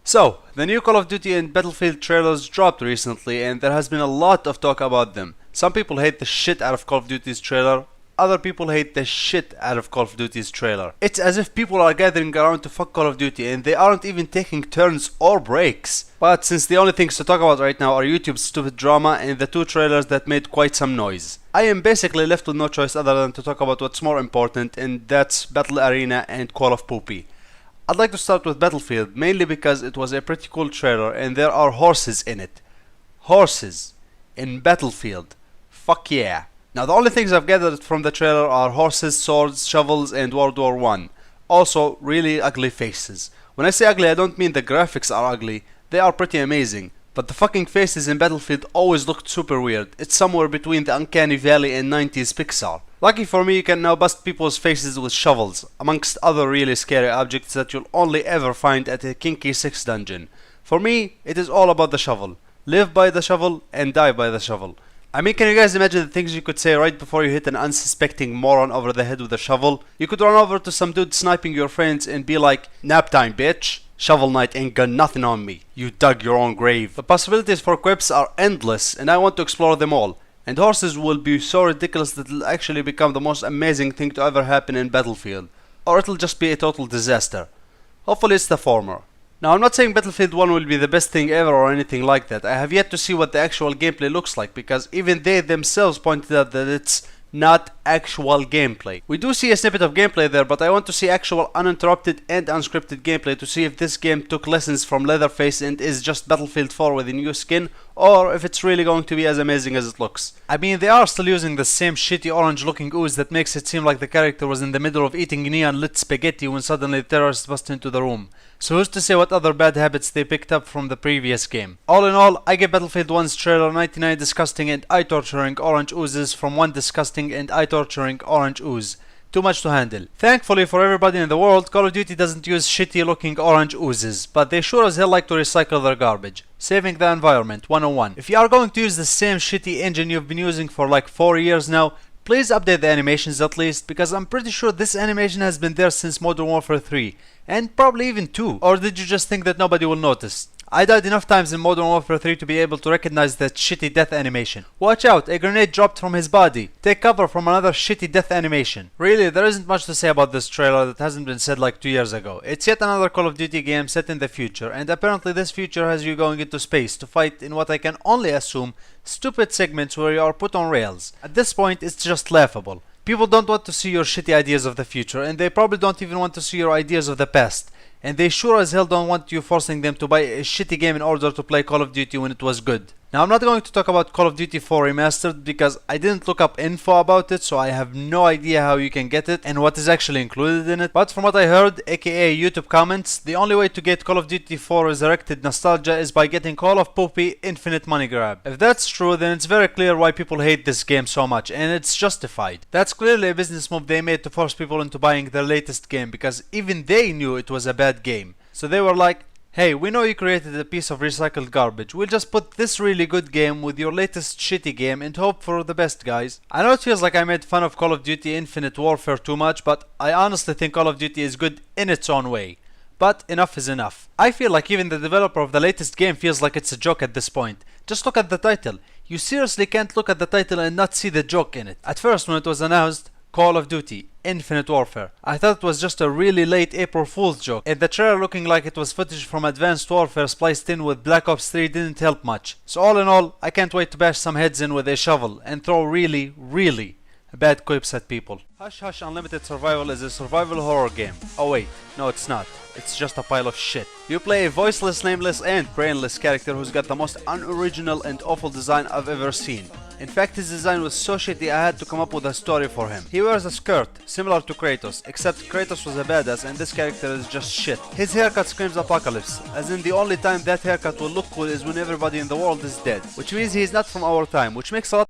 So, the new Call of Duty and Battlefield trailers dropped recently and there has been a lot of talk about them. Some people hate the shit out of Call of Duty's trailer, other people hate the shit out of Call of Duty's trailer. It's as if people are gathering around to fuck Call of Duty and they aren't even taking turns or breaks. But since the only things to talk about right now are YouTube's stupid drama and the two trailers that made quite some noise, I am basically left with no choice other than to talk about what's more important, and that's Battle Arena and Call of Poopy. I'd like to start with Battlefield, mainly because it was a pretty cool trailer and there are horses in it. Horses in Battlefield. Fuck yeah. Now the only things I've gathered from the trailer are horses, swords, shovels and World War I. Also, really ugly faces. When I say ugly, I don't mean the graphics are ugly, they are pretty amazing. But the fucking faces in Battlefield always looked super weird. It's somewhere between the Uncanny Valley and 90s Pixar. Lucky for me, you can now bust people's faces with shovels, amongst other really scary objects that you'll only ever find at a Kinky 6 dungeon. For me, it is all about the shovel. Live by the shovel and die by the shovel. I mean, can you guys imagine the things you could say right before you hit an unsuspecting moron over the head with a shovel? You could run over to some dude sniping your friends and be like, "Nap time, bitch. Shovel Knight ain't got nothing on me. You dug your own grave." The possibilities for quips are endless and I want to explore them all. And horses will be so ridiculous that it'll actually become the most amazing thing to ever happen in Battlefield. Or it'll just be a total disaster. Hopefully it's the former. Now I'm not saying Battlefield 1 will be the best thing ever or anything like that. I have yet to see what the actual gameplay looks like, because even they themselves pointed out that it's not actual gameplay. We do see a snippet of gameplay there, but I want to see actual uninterrupted and unscripted gameplay to see if this game took lessons from Leatherface and is just Battlefield 4 with a new skin, or if it's really going to be as amazing as it looks. I mean, they are still using the same shitty orange looking ooze that makes it seem like the character was in the middle of eating neon lit spaghetti when suddenly the terrorists bust into the room. So who's to say what other bad habits they picked up from the previous game? All in all, I give Battlefield 1's trailer 99 disgusting and eye-torturing orange oozes from 1 disgusting and eye-torturing orange ooze. Too much to handle. Thankfully for everybody in the world, Call of Duty doesn't use shitty looking orange oozes, but they sure as hell like to recycle their garbage. Saving the environment 101. If you are going to use the same shitty engine you've been using for like 4 years now, please update the animations at least, because I'm pretty sure this animation has been there since Modern Warfare 3, and probably even 2. Or did you just think that nobody will notice? I died enough times in Modern Warfare 3 to be able to recognize that shitty death animation. Watch out, a grenade dropped from his body. Take cover from another shitty death animation. Really, there isn't much to say about this trailer that hasn't been said like 2 years ago. It's yet another Call of Duty game set in the future, and apparently this future has you going into space to fight in what I can only assume stupid segments where you are put on rails. At this point, it's just laughable. People don't want to see your shitty ideas of the future, and they probably don't even want to see your ideas of the past. And they sure as hell don't want you forcing them to buy a shitty game in order to play Call of Duty when it was good. Now I'm not going to talk about Call of Duty 4 Remastered because I didn't look up info about it, so I have no idea how you can get it and what is actually included in it. But from what I heard, aka YouTube comments, the only way to get Call of Duty 4 Resurrected Nostalgia is by getting Call of Poopy Infinite Money Grab. If that's true, then it's very clear why people hate this game so much, and it's justified. That's clearly a business move they made to force people into buying their latest game, because even they knew it was a bad game. So they were like, "Hey, we know you created a piece of recycled garbage. We'll just put this really good game with your latest shitty game and hope for the best, guys." I know it feels like I made fun of Call of Duty Infinite Warfare too much, but I honestly think Call of Duty is good in its own way. But enough is enough. I feel like even the developer of the latest game feels like it's a joke at this point. Just look at the title. You seriously can't look at the title and not see the joke in it. At first, when it was announced, Call of Duty Infinite Warfare, I thought it was just a really late April Fool's joke, and the trailer looking like it was footage from Advanced Warfare spliced in with Black Ops 3 didn't help much. So all in all, I can't wait to bash some heads in with a shovel and throw really bad quips at people. Hush Hush Unlimited Survival is a survival horror game. Oh wait, no it's not. It's just a pile of shit. You play a voiceless, nameless and brainless character who's got the most unoriginal and awful design I've ever seen. In fact, his design was so shitty I had to come up with a story for him. He wears a skirt, similar to Kratos, except Kratos was a badass and this character is just shit. His haircut screams apocalypse, as in the only time that haircut will look cool is when everybody in the world is dead. Which means he is not from our time, which makes a lot